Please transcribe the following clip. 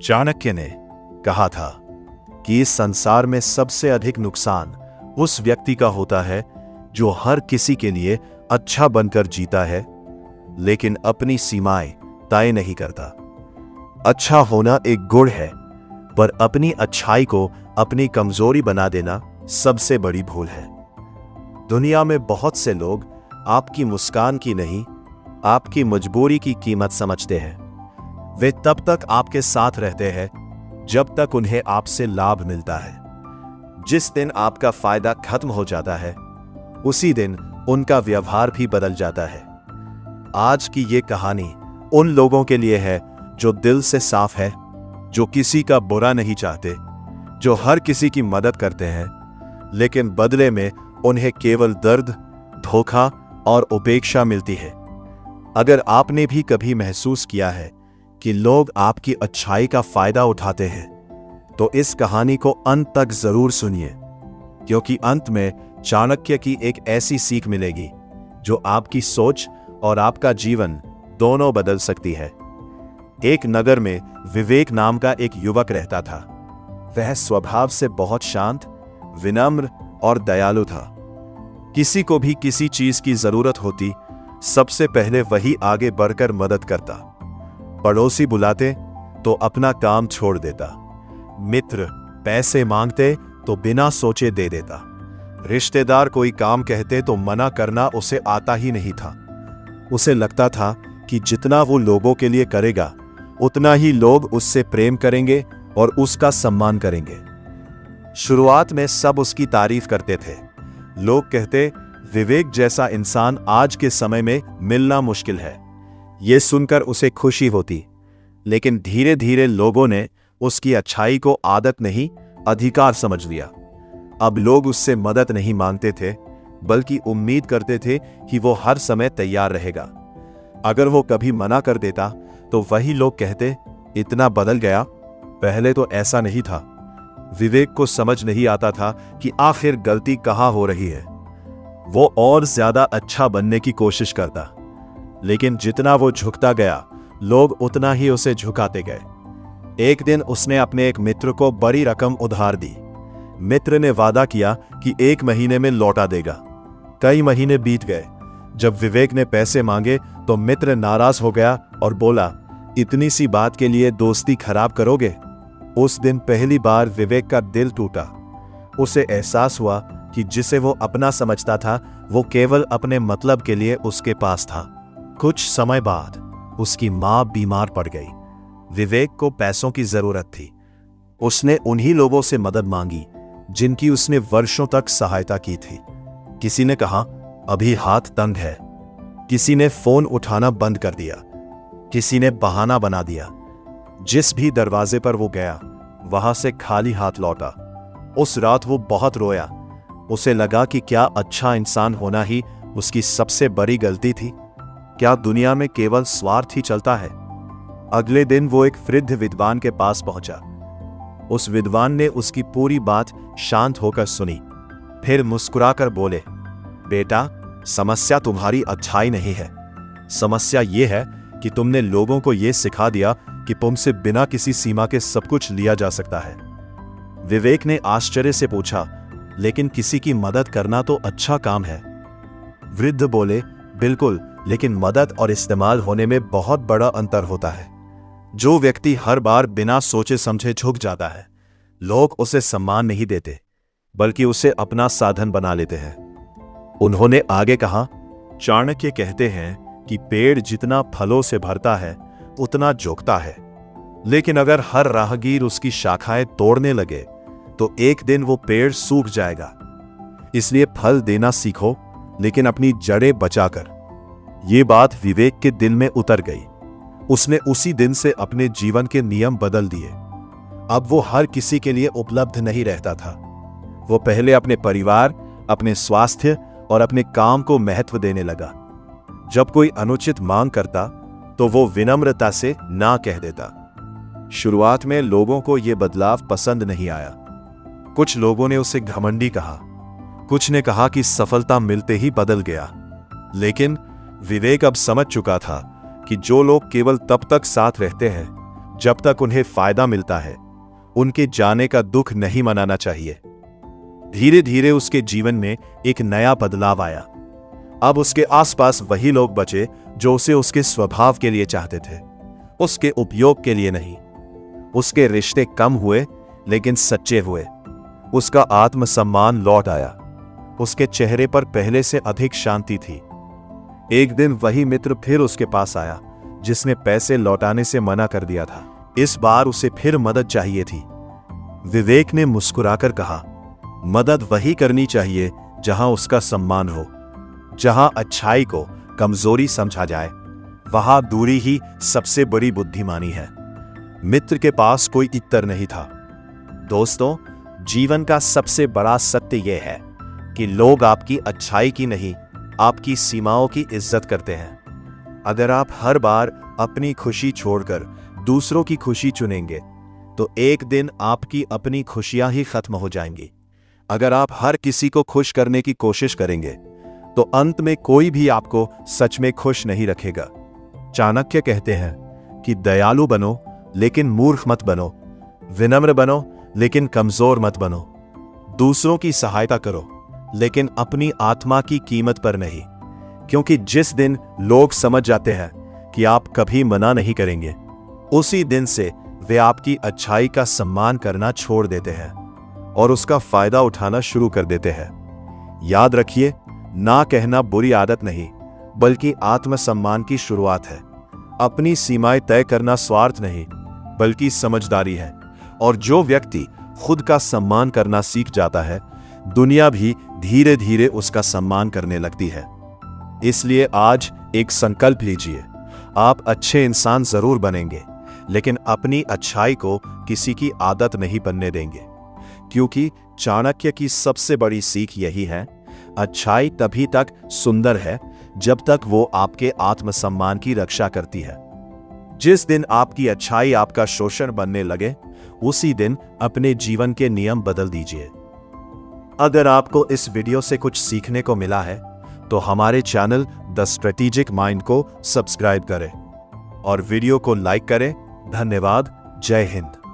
चाणक्य ने कहा था कि इस संसार में सबसे अधिक नुकसान उस व्यक्ति का होता है जो हर किसी के लिए अच्छा बनकर जीता है, लेकिन अपनी सीमाएं तय नहीं करता। अच्छा होना एक गुण है, पर अपनी अच्छाई को अपनी कमजोरी बना देना सबसे बड़ी भूल है। दुनिया में बहुत से लोग आपकी मुस्कान की नहीं, आपकी मजबूरी की कीमत समझते हैं। वे तब तक आपके साथ रहते हैं जब तक उन्हें आपसे लाभ मिलता है। जिस दिन आपका फायदा खत्म हो जाता है, उसी दिन उनका व्यवहार भी बदल जाता है। आज की ये कहानी उन लोगों के लिए है जो दिल से साफ है, जो किसी का बुरा नहीं चाहते, जो हर किसी की मदद करते हैं, लेकिन बदले में उन्हें केवल दर्द, धोखा और उपेक्षा मिलती है। अगर आपने भी कभी महसूस किया है कि लोग आपकी अच्छाई का फायदा उठाते हैं, तो इस कहानी को अंत तक जरूर सुनिए, क्योंकि अंत में चाणक्य की एक ऐसी सीख मिलेगी जो आपकी सोच और आपका जीवन दोनों बदल सकती है। एक नगर में विवेक नाम का एक युवक रहता था। वह स्वभाव से बहुत शांत, विनम्र और दयालु था। किसी को भी किसी चीज की जरूरत होती, सबसे पहले वही आगे बढ़कर मदद करता। पड़ोसी बुलाते तो अपना काम छोड़ देता। मित्र पैसे मांगते तो बिना सोचे दे देता। रिश्तेदार कोई काम कहते तो मना करना उसे आता ही नहीं था। उसे लगता था कि जितना वो लोगों के लिए करेगा, उतना ही लोग उससे प्रेम करेंगे और उसका सम्मान करेंगे। शुरुआत में सब उसकी तारीफ करते थे। लोग कहते, विवेक जैसा इंसान आज के समय में मिलना मुश्किल है। ये सुनकर उसे खुशी होती, लेकिन धीरे धीरे लोगों ने उसकी अच्छाई को आदत नहीं, अधिकार समझ लिया। अब लोग उससे मदद नहीं मांगते थे, बल्कि उम्मीद करते थे कि वो हर समय तैयार रहेगा। अगर वो कभी मना कर देता तो वही लोग कहते, इतना बदल गया, पहले तो ऐसा नहीं था। विवेक को समझ नहीं आता था कि आखिर गलती कहाँ हो रही है। वो और ज्यादा अच्छा बनने की कोशिश करता, लेकिन जितना वो झुकता गया, लोग उतना ही उसे झुकाते गए। एक दिन उसने अपने एक मित्र को बड़ी रकम उधार दी। मित्र ने वादा किया कि 1 महीने में लौटा देगा। कई महीने बीत गए। जब विवेक ने पैसे मांगे तो मित्र नाराज हो गया और बोला, इतनी सी बात के लिए दोस्ती खराब करोगे? उस दिन पहली बार विवेक का दिल टूटा। उसे एहसास हुआ कि जिसे वो अपना समझता था, वो केवल अपने मतलब के लिए उसके पास था। कुछ समय बाद उसकी मां बीमार पड़ गई। विवेक को पैसों की जरूरत थी। उसने उन्हीं लोगों से मदद मांगी जिनकी उसने वर्षों तक सहायता की थी। किसी ने कहा, अभी हाथ तंग है। किसी ने फोन उठाना बंद कर दिया। किसी ने बहाना बना दिया। जिस भी दरवाजे पर वो गया, वहां से खाली हाथ लौटा। उस रात वो बहुत रोया। उसे लगा कि क्या अच्छा इंसान होना ही उसकी सबसे बड़ी गलती थी? क्या दुनिया में केवल स्वार्थ ही चलता है? अगले दिन वो एक वृद्ध विद्वान के पास पहुंचा। उस विद्वान ने उसकी पूरी बात शांत होकर सुनी, फिर मुस्कुराकर बोले, बेटा, समस्या तुम्हारी अच्छाई नहीं है। समस्या ये है कि तुमने लोगों को यह सिखा दिया कि तुमसे बिना किसी सीमा के सब कुछ लिया जा सकता है। विवेक ने आश्चर्य से पूछा, लेकिन किसी की मदद करना तो अच्छा काम है। वृद्ध बोले, बिल्कुल, लेकिन मदद और इस्तेमाल होने में बहुत बड़ा अंतर होता है। जो व्यक्ति हर बार बिना सोचे समझे झुक जाता है, लोग उसे सम्मान नहीं देते, बल्कि उसे अपना साधन बना लेते हैं। उन्होंने आगे कहा, चाणक्य कहते हैं कि पेड़ जितना फलों से भरता है, उतना झुकता है। लेकिन अगर हर राहगीर उसकी शाखाएं तोड़ने लगे, तो एक दिन वो पेड़ सूख जाएगा। इसलिए फल देना सीखो, लेकिन अपनी जड़ें बचाकर। ये बात विवेक के दिल में उतर गई। उसने उसी दिन से अपने जीवन के नियम बदल दिए। अब वो हर किसी के लिए उपलब्ध नहीं रहता था। वो पहले अपने परिवार, अपने स्वास्थ्य और अपने काम को महत्व देने लगा। जब कोई अनुचित मांग करता, तो वो विनम्रता से ना कह देता। शुरुआत में लोगों को यह बदलाव पसंद नहीं आया। कुछ लोगों ने उसे घमंडी कहा, कुछ ने कहा कि सफलता मिलते ही बदल गया। लेकिन विवेक अब समझ चुका था कि जो लोग केवल तब तक साथ रहते हैं, जब तक उन्हें फायदा मिलता है, उनके जाने का दुख नहीं मनाना चाहिए। धीरे धीरे उसके जीवन में एक नया बदलाव आया। अब उसके आसपास वही लोग बचे जो उसे उसके स्वभाव के लिए चाहते थे, उसके उपयोग के लिए नहीं। उसके रिश्ते कम हुए लेकिन सच्चे हुए। उसका आत्मसम्मान लौट आया। उसके चेहरे पर पहले से अधिक शांति थी। एक दिन वही मित्र फिर उसके पास आया जिसने पैसे लौटाने से मना कर दिया था। इस बार उसे फिर मदद चाहिए थी। विवेक ने मुस्कुराकर कहा, मदद वही करनी चाहिए जहां उसका सम्मान हो। जहां अच्छाई को कमजोरी समझा जाए, वहां दूरी ही सबसे बड़ी बुद्धिमानी है। मित्र के पास कोई उत्तर नहीं था। दोस्तों, जीवन का सबसे बड़ा सत्य यह है कि लोग आपकी अच्छाई की नहीं, आपकी सीमाओं की इज्जत करते हैं। अगर आप हर बार अपनी खुशी छोड़कर दूसरों की खुशी चुनेंगे, तो एक दिन आपकी अपनी खुशियां ही खत्म हो जाएंगी। अगर आप हर किसी को खुश करने की कोशिश करेंगे, तो अंत में कोई भी आपको सच में खुश नहीं रखेगा। चाणक्य कहते हैं कि दयालु बनो लेकिन मूर्ख मत बनो, विनम्र बनो लेकिन कमजोर मत बनो, दूसरों की सहायता करो लेकिन अपनी आत्मा की कीमत पर नहीं। क्योंकि जिस दिन लोग समझ जाते हैं कि आप कभी मना नहीं करेंगे, उसी दिन से वे आपकी अच्छाई का सम्मान करना छोड़ देते हैं और उसका फायदा उठाना शुरू कर देते हैं। याद रखिए, ना कहना बुरी आदत नहीं, बल्कि आत्मसम्मान की शुरुआत है। अपनी सीमाएं तय करना स्वार्थ नहीं, बल्कि समझदारी है। और जो व्यक्ति खुद का सम्मान करना सीख जाता है, दुनिया भी धीरे धीरे उसका सम्मान करने लगती है। इसलिए आज एक संकल्प लीजिए, आप अच्छे इंसान जरूर बनेंगे, लेकिन अपनी अच्छाई को किसी की आदत नहीं बनने देंगे। क्योंकि चाणक्य की सबसे बड़ी सीख यही है, अच्छाई तभी तक सुंदर है जब तक वो आपके आत्मसम्मान की रक्षा करती है। जिस दिन आपकी अच्छाई आपका शोषण बनने लगे, उसी दिन अपने जीवन के नियम बदल दीजिए। अगर आपको इस वीडियो से कुछ सीखने को मिला है, तो हमारे चैनल द स्ट्रेटेजिक माइंड को सब्सक्राइब करें और वीडियो को लाइक करें। धन्यवाद। जय हिंद।